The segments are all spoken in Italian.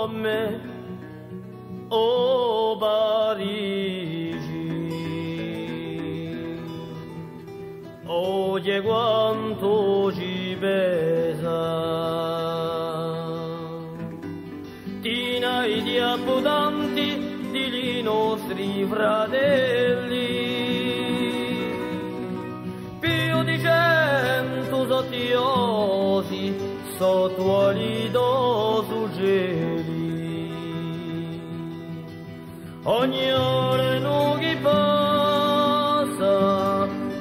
nome, oh Parigi, oye quanto ci pesa. Tinai di abbondanti di nostri fratelli, più di 100 sottiosi sotto alido su geli. Ogni ora non chi passa,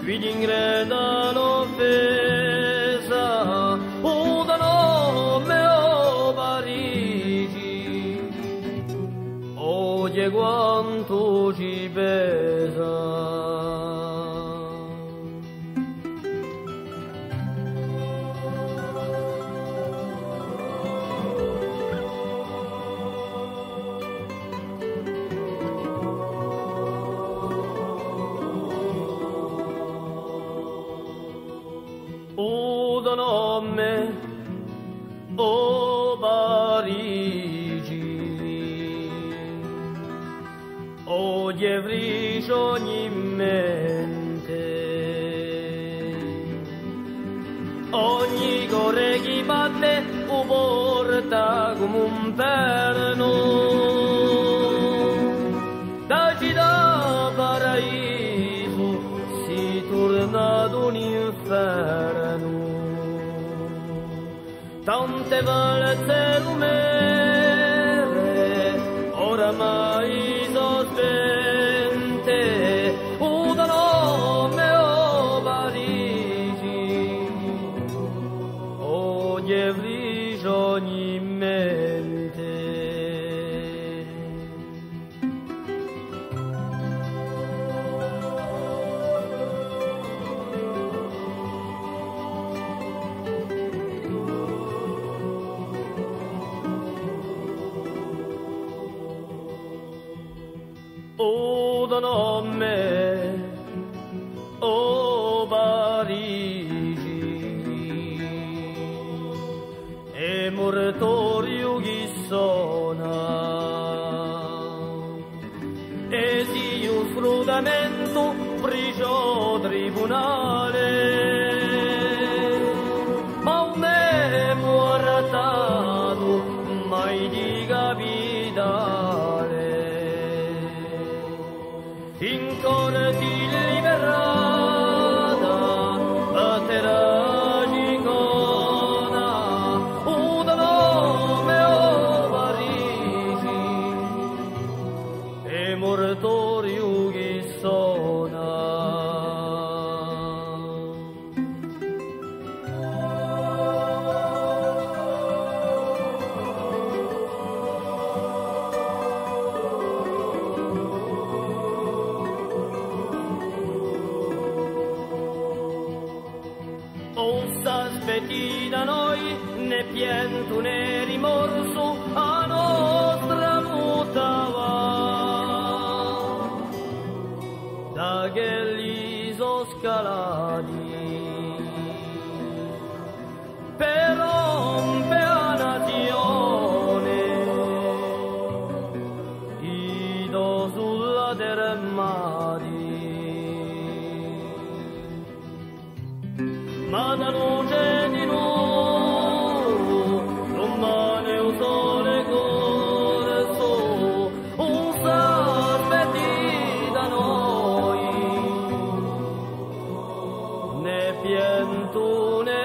qui ti ingredano offesa, da nome o Parigi, oye quanto ci pesa. Da nome, oh Parigi, oye frisce ogni mente, ogni cuore che batte o porta come un perno, da città paraiso si torna ad un inferno. Tante bellezze lumere oramai sospente, da nome o Parigi, oye frisce ogni mente. Da nome, oh Parigi, e mortorio chi suona, e si un sfruttamento prigione tribunale, ma un nemo arratato mai di capitale. In cuore ti liberata, batterà cicona, da nome o Parigi, e mortorio chi suona. Non s'aspetti da noi né pianto né rimorso, a nostra lottava da che li so scalati per rompere la nazione, ido sulla terra mari. Ma da luce di nuovo, lontane un sole corso, un s'aspetti da noi, né pianto né